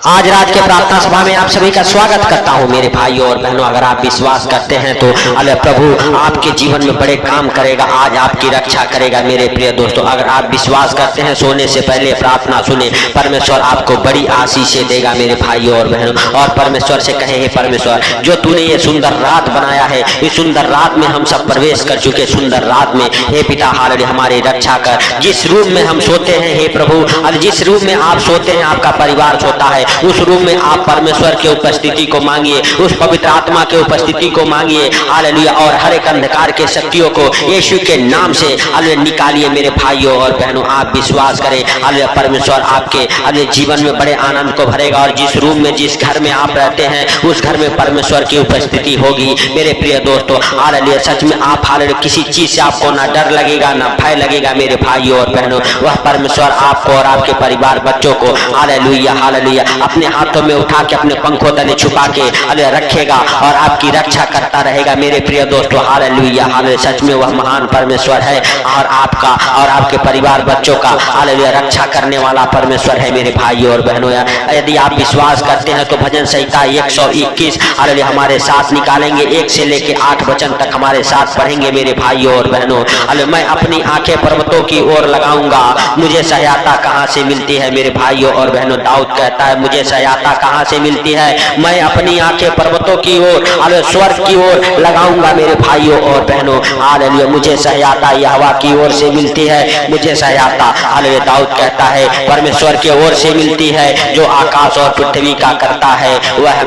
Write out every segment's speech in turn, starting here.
आज रात के प्रार्थना सभा में आप सभी का स्वागत करता हूं मेरे भाइयों और बहनों। अगर आप विश्वास करते हैं तो अल्लाह प्रभु आपके जीवन में बड़े काम करेगा, आज आपकी रक्षा करेगा मेरे प्रिय दोस्तों। अगर आप विश्वास करते हैं, सोने से पहले प्रार्थना सुने, परमेश्वर आपको बड़ी आशीषें देगा मेरे भाइयों और बहनों। और परमेश्वर से कहे, हे परमेश्वर, जो तूने ये सुंदर रात बनाया है, इस सुंदर रात में हम सब प्रवेश कर चुके, सुंदर रात में हे पिता हालेलुया हमारी रक्षा कर। जिस रूम में हम सोते हैं हे प्रभु, और जिस रूम में आप सोते हैं, आपका परिवार सोता है, उस रूम में आप परमेश्वर के उपस्थिति को मांगिए, उस पवित्र आत्मा के उपस्थिति को मांगिए हालेलुया। और हर एक अंधकार के शक्तियों को यीशु के नाम से हालेलुया निकालिए मेरे भाइयों और बहनों। आप विश्वास करें हालेलुया, परमेश्वर आपके हालेलुया जीवन में बड़े आनंद को भरेगा। और जिस रूम में, जिस घर में आप रहते हैं, उस घर में परमेश्वर की उपस्थिति होगी मेरे प्रिय दोस्तों हालेलुया। सच में आप हालेलुया किसी चीज से आपको ना डर लगेगा, ना भय लगेगा मेरे भाइयों और बहनों। वह परमेश्वर आपको और आपके परिवार बच्चों को हालेलुया हालेलुया अपने हाथों में उठा के अपने पंखों तले छुपा के हालेलुया रखेगा और आपकी रक्षा करता रहेगा मेरे प्रिय दोस्तों हालेलुया हालेलुया। सच में वह महान परमेश्वर है और आपका और आपके परिवार बच्चों का हालेलुया रक्षा करने वाला परमेश्वर है मेरे भाइयों और बहनों। यदि आप विश्वास करते हैं तो भजन संहिता 121 हालेलुया हमारे साथ निकालेंगे, 1 से लेके 8 वचन तक हमारे साथ पढ़ेंगे मेरे भाइयों और बहनों। हालेलुया मैं अपनी आंखें पर्वतों की ओर लगाऊंगा, मुझे सहायता कहां से मिलती है मेरे भाइयों और बहनों। दाऊद कहता है, मुझे सहायता कहां से मिलती है, मैं अपनी आंखें पर्वतों की ओर हालेलुया स्वर्ग की ओर लगाऊंगा मेरे भाइयों और बहनों हालेलुया। मुझे सहायता यहोवा की ओर से मिलती है, मुझे सहायता हालेलुया दाऊद कहता है परमेश्वर की ओर से मिलती है, जो आकाश और पृथ्वी का करता है वह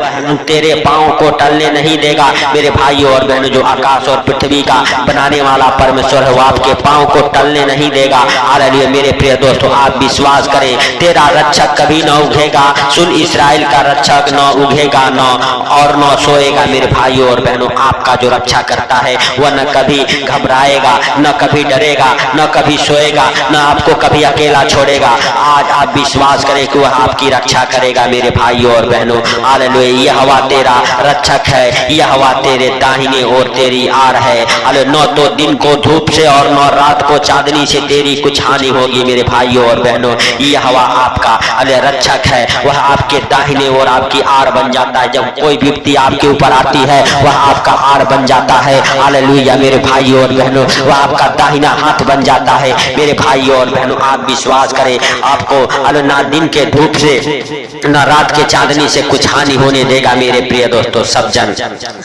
तेरे पांव को टलने नहीं देगा मेरे भाइयों और बहनों। जो आकाश और पृथ्वी का बनाने वाला परमेश्वर है, वो आपके पांव को टलने नहीं देगा हालेलुया। मेरे प्रिय दोस्तों आप विश्वास करें, तेरा रक्षक कभी न उगेगा, सुन इस्राएल का रक्षक न उगेगा न और न सोएगा मेरे भाइयों और बहनों। आपका जो रक्षा करता है वह न कभी घबराएगा, न कभी डरेगा, न कभी सोएगा, न आपको कभी अकेला छोड़ेगा। आज आप विश्वास करें कि वह आपकी रक्षा करेगा मेरे भाइयों और बहनों हालेलुया। यहोवा तेरा रक्षक है, यहोवा तेरे दाहिने ओर तेरी आड़ है हालेलुया। न तो दिन को धूप से और न रात को चांदनी से तेरी कुछ हानि होगी मेरे भाइयों और बहनों। यहोवा आपका हालेलुया रक्षक है, वह आपके दाहिने ओर आपकी आड़ बन जाता है। जब कोई विपत्ति आपके ऊपर आती है, वह आपका आड़ बन जाता है हालेलुया मेरे भाइयों और बहनों। वह आपका दाहिना हाथ बन जाता है मेरे भाइयों और बहनों। आप विश्वास करें, आपको ना दिन के धूप से ना रात के चांदनी से कुछ हानि होने देगा मेरे प्रिय दोस्तों। सब जन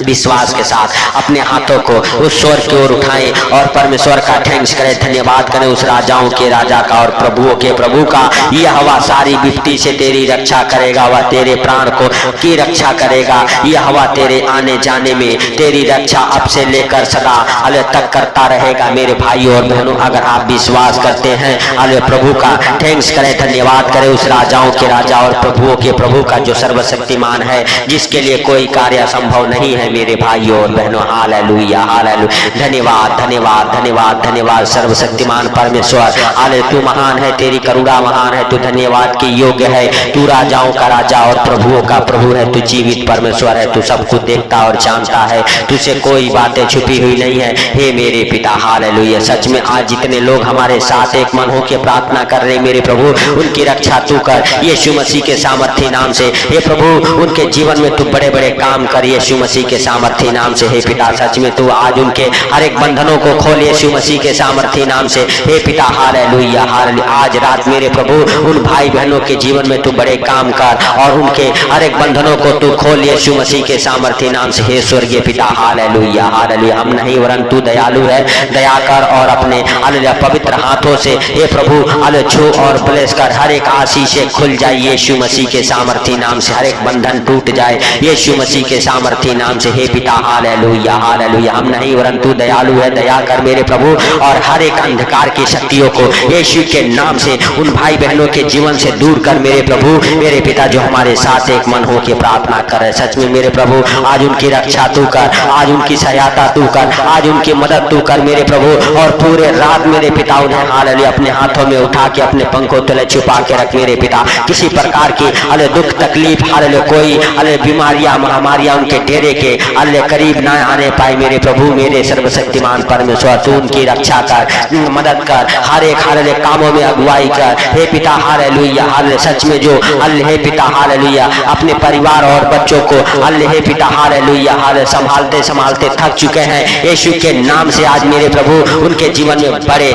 विश्वास के साथ अपने हाथों को उस स्वर की ओर उठाएं और परमेश्वर का थैंक्स करें, धन्यवाद करें उस राजाओं के राजा का और प्रभुओं के प्रभु का। यहोवा सारी विपत्ति से तेरी रक्षा करेगा, वह तेरे प्राण को की रक्षा करेगा। यहोवा तेरे आने जाने में तेरी रक्षा अब से लेकर सदा हालेलुया तक करता रहेगा मेरे भाइयों और बहनों। अगर आप विश्वास करते हैं हालेलुया प्रभु का थैंक्स करें, धन्यवाद करें उस राजाओं के राजा और प्रभुओं के प्रभु का जो सर्वशक्तिमान है, जिसके लिए कोई कार्य असंभव नहीं है मेरे भाइयों और बहनों हालेलुया हालेलुया। धन्यवाद धन्यवाद धन्यवाद धन्यवाद सर्वशक्तिमान परमेश्वर हालेलुया। तू महान है, तेरी करुणा महान है, तू धन्यवाद की योग्य है, तू राजाओं का राजा और प्रभुओं का प्रभु है, तू जीवित परमेश्वर है, तू सब कुछ देखता और जानता है, तुझसे कोई बातें छुपी हुई नहीं है हे मेरे पिता हालेलुया। सच में आज जितने लोग हमारे साथ एक मन होकर प्रार्थना कर रहे मेरे प्रभु, उनकी रक्षा तू कर यीशु मसीह के सामर्थी नाम से हे प्रभु। उनके जीवन में तू बड़े बड़े काम कर यीशु मसीह के सामर्थी नाम से हे पिता। सच में तू आज उनके हर एक बंधनों को खोल यीशु मसीह के सामर्थी नाम से हे पिता हालेलुया हालेलुया। आज रात मेरे प्रभु उन भाई बहनों के जीवन में तू बड़े काम कर और उनके हर एक बंधनों को तू खोल यीशु मसीह के सामर्थी नाम से हे स्वर्गीय पिता हालेलुया हालेलुया। हम नहीं वरन तू दयालु है, दया कर और अपने हालेलुया पवित्र हाथों से हे प्रभु हालेलुया छू और ब्लेस कर हर एक आशीषें खुल जाए यीशु मसीह के सामर्थी नाम से, हर एक बंधन टूट जाए यीशु मसीह के सामर्थी नाम से हे पिता हालेलुया हालेलुया। हम नहीं वरन तू दयालु है, दया कर मेरे प्रभु और हर एक अंधकार की शक्तियों को यीशु के नाम से उन भाई बहनों के जीवन से दूर कर मेरे प्रभु मेरे पिता, जो हमारे साथ एक मन हो के प्रार्थना करे। सच में मेरे प्रभु आज उनकी रक्षा तू कर, आज उनकी सहायता तू कर, आज उनकी मदद तू कर मेरे प्रभु। और पूरे रात मेरे पिता उन्हें हालेलुया अपने हाथों में उठा के अपने पंखों तले छुपा के रख मेरे पिता। किसी प्रकार की हालेलुया दुख तकलीफ हालेलुया कोई हालेलुया बीमारियां महामारियां उनके डेरे के हालेलुया करीब ना आने पाए मेरे प्रभु मेरे सर्वशक्तिमान परमेश्वर। तू उनकी रक्षा कर, मदद कर, हर एक हालेलुया कामों में अगुवाई कर हे पिता हालेलुया हालेलुया। सच में जो हे पिता हालेलुया अपने परिवार और बच्चों को हे पिता हालेलुया संभालते संभालते थक चुके हैं, यीशु के नाम से आज मेरे प्रभु उनके जीवन में बड़े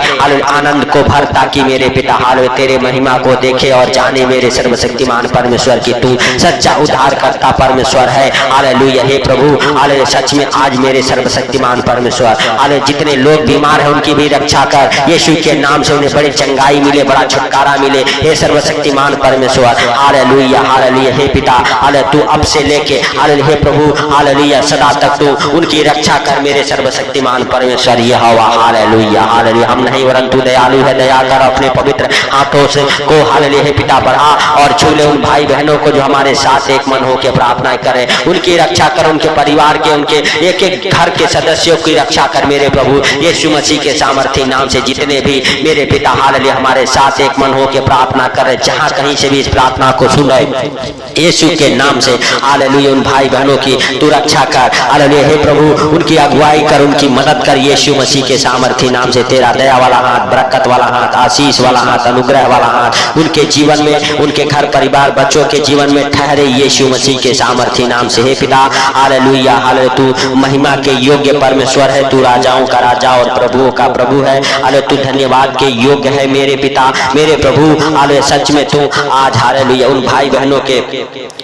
आनंद को भर, ताकि मेरे पिता हालेलुया तेरे महिमा को देखे और जाने मेरे सर्वशक्तिमान परमेश्वर की तू सच्चा उद्धार करता परमेश्वर है। हालेलुया हे प्रभु हालेलुया सच में आज मेरे सर्वशक्तिमान परमेश्वर हालेलुया जितने लोग बीमार हैं उनकी भी रक्षा कर, यीशु के नाम से उन्हें बड़ी चंगाई मिले, बड़ा छुटकारा मिले हे सर्वशक्तिमान परमेश्वर। हालेलुया हालेलुया हे पिता हालेलुया तू अब से लेके हालेलुया हे प्रभु हालेलुया सदा तक तू उनकी रक्षा कर मेरे सर्वशक्तिमान परमेश्वर यहोवा। हालेलुया हालेलुया हम नहीं वरन तू दयालु है, दया कर अपने पवित्र हाथों से को हालेलुया हे पिता बढ़ा और छू ले उन भाई बहनों को जो हमारे साथ एक मन होकर प्रार्थना करे, उनकी रक्षा कर, उनके परिवार के उनके एक एक घर के सदस्यों की रक्षा कर मेरे प्रभु यीशु मसीह के सामर्थी नाम से। जितने भी मेरे पिता हालेलुया हमारे साथ एक मन होकर प्रार्थना करे, जहां कहीं से भी इस प्रार्थना को सुने यीशु के नाम से हालेलुया उन भाई बहनों की तू रक्षा कर हालेलुया हे प्रभु उनकी अगुवाई कर, उनकी मदद कर यीशु मसीह के सामर्थी नाम से। तेरा दया वाला हाथ, बरकत वाला हाथ, आशीष वाला हाथ, अनुग्रह वाला हाथ उनके जीवन में, उनके घर परिवार बच्चों के जीवन में ठहरे यीशु मसीह के सामर्थी नाम से। हे पिता हालेलुया हालेलुया तू महिमा के योग्य परमेश्वर है, तू राजाओं का राजा और प्रभुओं का प्रभु है। हालेलुया तू धन्यवाद के योग्य है मेरे पिता मेरे प्रभु हालेलुया सच में तू आज हालेलुया उन भाई बहनों के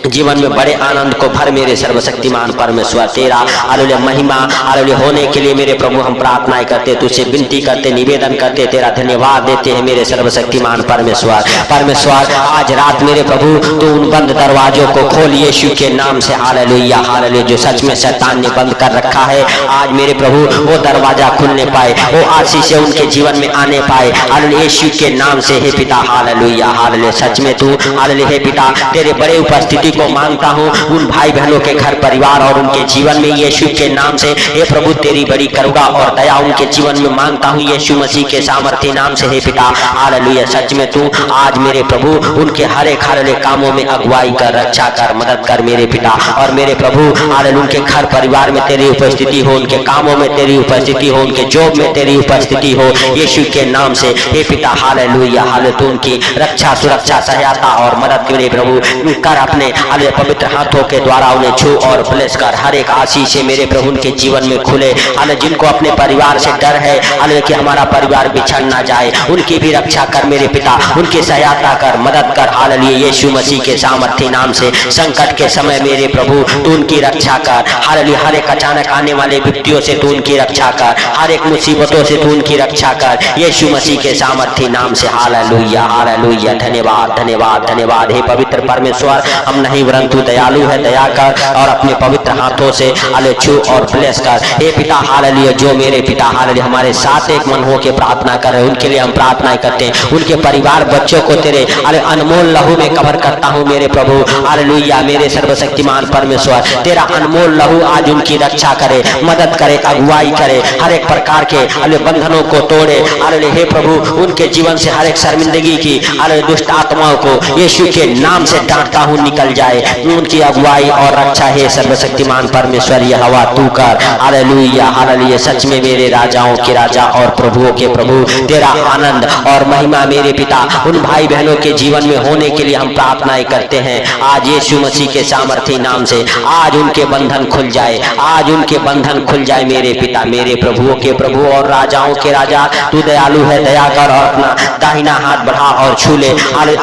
जीवन में बड़े आनंद को भर मेरे सर्वशक्तिमान परमेश्वर। तेरा हालेलुया महिमा हालेलुया होने के लिए मेरे प्रभु हम प्रार्थनाएं करते, तुझसे विनती करते, निवेदन करते, तेरा धन्यवाद देते हैं मेरे सर्वशक्तिमान परमेश्वर। परमेश्वर आज रात मेरे प्रभु तू उन बंद दरवाजों को खोल यीशु के नाम से हालेलुया हालेलुया जो सच में शैतान ने बंद कर रखा है, आज मेरे प्रभु वो दरवाजा खुलने पाए, वो आशीषें उनके जीवन में आने पाए हालेलुया यीशु के नाम से। हे पिता हालेलुया हालेलुया सच में तू हालेलुया हे पिता तेरे बड़े उपस्थिति को मांगता हूँ उन भाई बहनों के घर परिवार और उनके जीवन में यीशु के नाम से। हे प्रभु तेरी बड़ी करुणा और दया उनके जीवन में मांगता हूँ यीशु मसीह के सामर्थ्य नाम से। हे पिता हालेलुया सच में तू आज मेरे प्रभु उनके हर एक कामों में अगुवाई कर, रक्षा कर, मदद कर मेरे पिता और मेरे प्रभु हालेलुया उनके घर परिवार में तेरी उपस्थिति हो, उनके कामों में तेरी उपस्थिति हो, उनके जॉब में तेरी उपस्थिति हो यीशु के नाम से। हे पिता हालेलुया हालेलुया तू उनकी रक्षा सुरक्षा सहायता और मदद मेरे प्रभु कर, अपने हालेलुया पवित्र हाथों के द्वारा उन्हें छू और ब्लेस कर। हर एक आशीष मेरे प्रभु उनके जीवन में खुले हालेलुया जिनको अपने परिवार से डर है हालेलुया कि हमारा परिवार बिछड़ ना जाए, उनकी भी रक्षा कर मेरे पिता, उनकी सहायता कर, मदद कर हालेलुया यीशु मसीह के सामर्थ्य नाम से। संकट के समय मेरे प्रभु तू उनकी रक्षा कर हालेलुया, हर एक अचानक आने वाले विपत्तियों से तू उनकी रक्षा कर, हर एक मुसीबतों से तू उनकी रक्षा कर यीशु मसीह के सामर्थ्य नाम से। हालेलुया हालेलुया धन्यवाद धन्यवाद धन्यवाद हे पवित्र परमेश्वर, हम नहीं वरन तू दयालु है, दया कर और अपने पवित्र हाथों से हालेलुया छू और ब्लेस कर। हे पिता हालेलुया जो मेरे पिता हालेलुया हमारे साथ एक मन हो के प्रार्थना कर रहे हैं उनके लिए हम प्रार्थना करते हैं, उनके परिवार बच्चों को तेरे हालेलुया अनमोल लहू में कवर करता हूँ मेरे प्रभु हालेलुया मेरे सर्वशक्तिमान परमेश्वर। तेरा अनमोल लहू आज उनकी रक्षा करे, मदद करे, अगुवाई करे, हर एक प्रकार के हालेलुया बंधनों को तोड़े हालेलुया हे प्रभु उनके जीवन से हर एक शर्मिंदगी की हालेलुया दुष्ट आत्माओं को यीशु के नाम से डांटता हूँ निकल जाए, उनकी अगुवाई और रक्षा हे सर्वशक्तिमान परमेश्वर यहोवा तू कर। हालेलुया हालेलुया सच में मेरे राजाओं के राजा और प्रभुओं के प्रभु तेरा आनंद और महिमा मेरे पिता उन भाई बहनों के जीवन में होने के लिए हम प्रार्थनाएं करते हैं आज यीशु मसीह के सामर्थ्य नाम से। आज उनके बंधन खुल जाए, आज उनके बंधन खुल जाए मेरे पिता मेरे प्रभुओं के प्रभु और राजाओं के राजा, तू दयालु है, दया कर और अपना दाहिना हाथ बढ़ा और छू ले।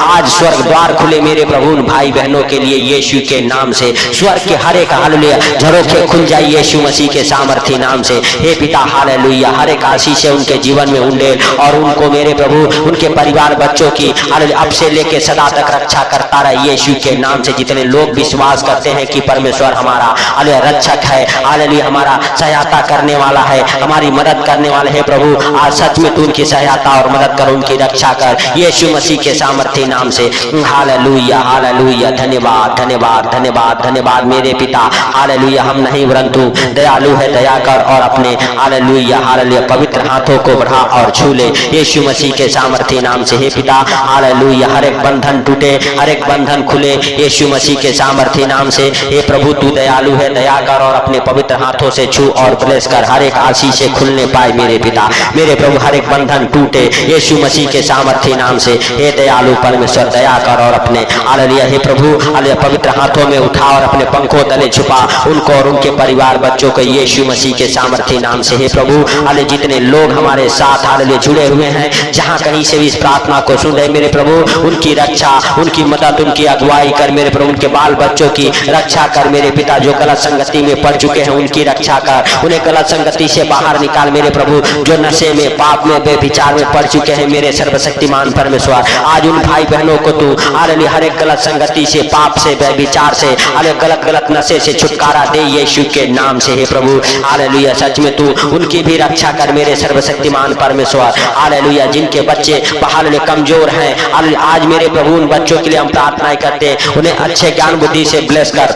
आज स्वर्ग द्वार खुले मेरे प्रभु उन भाई बहनों के लिए यीशु के नाम से, स्वर्ग के हर एक हालेलुया झरोखे खुल जाए यीशु मसीह के सामर्थ्य नाम से। हे पिता हालेलुया हर एक आशीष उनके जीवन में उंडे और उनको मेरे प्रभु उनके परिवार बच्चों की हालेलुया अब से लेके सदा तक रक्षा करता रहे यीशु के नाम से। जितने लोग विश्वास करते हैं कि परमेश्वर हमारा हालेलुया रक्षक है, हालेलुया हमारा सहायता करने वाला है, हमारी मदद करने वाले है प्रभु, आज सच में तू उनकी सहायता और मदद कर, उनकी रक्षा कर यीशु मसीह के सामर्थ्य नाम से। हालेलुया हालेलुया धन्यवाद धन्यवाद धन्यवाद धन्यवाद मेरे पिता हालेलुया हम नहीं वरंतु दयालु है, दया कर और अपने हालेलुया हालेलुया पवित्र हाथों को बढ़ा और छू ले यीशु मसीह के सामर्थ्य नाम से। हे पिता हालेलुया हर एक बंधन टूटे, हर एक बंधन खुले यीशु मसीह के सामर्थ्य नाम से। हे प्रभु तू दयालु है, दया कर और अपने पवित्र हाथों से छू और ब्लेस कर, हर एक आशीषें खुलने पाए मेरे पिता मेरे प्रभु, हर एक बंधन टूटे यीशु मसीह के सामर्थ्य नाम से। हे दयालु परमेश्वर दया कर और अपने अपने हालेलुया हे प्रभु हालेलुया पवित्र हाथों में उठा और अपने पंखों तले छुपा उनको और उनके परिवार बच्चों को यीशु मसीह के सामर्थी नाम से हे प्रभु हालेलुया जितने लोग हमारे साथ हालेलुया जुड़े हुए हैं जहां कहीं से भी इस प्रार्थना को सुन रहे मेरे प्रभु उनकी रक्षा उनकी मदद उनकी अगुवाई कर मेरे प्रभु उनके बाल बच्चों की रक्षा कर मेरे पिता जो गलत संगति में पड़ चुके हैं उनकी रक्षा कर उन्हें गलत संगति से बाहर निकाल मेरे प्रभु जो नशे में पाप में बेविचार में पड़ चुके हैं मेरे सर्वशक्तिमान परमेश्वर आज उन भाई बहनों को तू हालेलुया हर एक गलत संगति से पाप से बेविचार से हालेलुया गलत नशे से छुटकारा दे यीशु के नाम से हे प्रभु हालेलुया सच में तू उनकी भी रक्षा कर मेरे सर्वशक्तिमान परमेश्वर हालेलुया जिनके बच्चे हालेलुया कमजोर हैं आज मेरे प्रभु उन बच्चों के लिए हम प्रार्थनाएं करते हैं उन्हें अच्छे ज्ञान बुद्धि से ब्लेस कर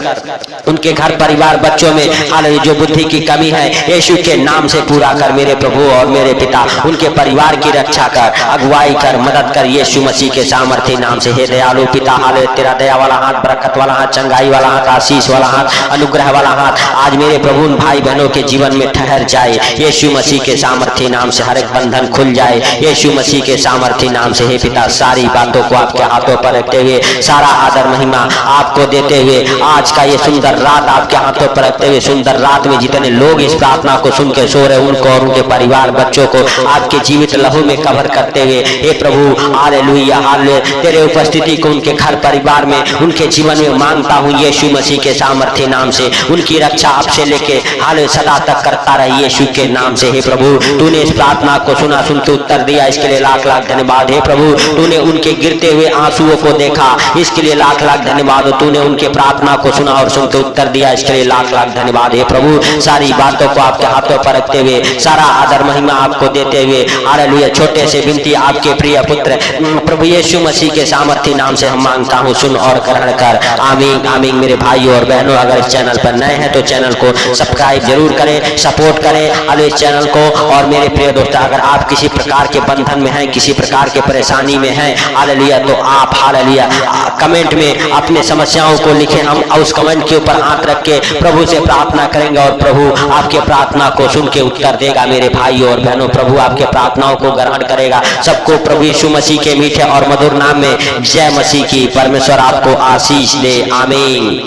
उनके घर परिवार बच्चों में हालेलुया जो बुद्धि की कमी है यीशु के नाम से पूरा कर मेरे प्रभु और मेरे पिता उनके परिवार की रक्षा कर अगुवाई कर मदद कर यीशु मसीह के सामर्थी नाम से हे दयालु पिता हालेलुया तेरा दया वाला हाथ बरकत वाला हाथ चंगाई वाला हाथ आशीष वाला हाथ अनुग्रह वाला हाथ आज मेरे प्रभु उन भाई बहनों के जीवन में ठहर जाए यीशु मसीह के सामर्थी नाम से हर एक बंधन खुल जाए यीशु मसीह के सामर्थी नाम से हे पिता सारी बातों को आपके हाथों पर रखते हुए सारा आदर महिमा आपको देते हुए आज का ये सुंदर रात आपके हाथों पर रखते हुए सुंदर रात में जितने लोग इस प्रार्थना को सुन के सो रहे उनको और उनके परिवार बच्चों को आपके जीवित लहू में कवर करते हुए हे प्रभु हालेलुया हालेलुया तेरे उपस्थिति को उनके घर परिवार में उनके जीवन में मांगता हूँ यीशु मसीह के सामर्थ्य नाम से उनकी रक्षा आपसे लेके हालेलुया सदा तक करता रहे यीशु के नाम से हे प्रभु तूने इस प्रार्थना को सुना सुनते उत्तर दिया इसके लिए लाख लाख धन्यवाद हे प्रभु तूने उनके गिरते हुए आंसुओं को देखा इसके लिए लाख लाख धन्यवाद तूने उनके प्रार्थना को सुना और सुनते उत्तर दिया इसके लिए लाख लाख धन्यवाद हे प्रभु सारी बातों को आपके हाथों पर रखते हुए सारा आदर महिमा आपको देते हुए हालेलुया छोटे से विनती आपके प्रिय पुत्र प्रभु यीशु मसीह के सामर्थ्य नाम से हम मांगता हूँ सुन और ग्रहण कर आमीन आमीन मेरे भाइयों और बहनों अगर इस चैनल पर नए हैं तो चैनल को सब्सक्राइब जरूर करें सपोर्ट करें हालेलुया इस चैनल को और मेरे प्रिय दोस्तों अगर आप किसी प्रकार के बंधन में हैं किसी प्रकार के परेशानी में हैं हालेलुया तो आप हालेलुया कमेंट में अपने समस्याओं को लिखें हम उस कमेंट के ऊपर हाथ रख के प्रभु से प्रार्थना करेंगे और प्रभु आपके प्रार्थना को सुन के उत्तर देगा मेरे भाइयों और बहनों प्रभु आपके प्रार्थनाओं को ग्रहण करेगा सबको प्रभु यीशु मसीह के मीठे और मधुर नाम में जय मसीह की परमेश्वर आपको आशीष दे आमीन।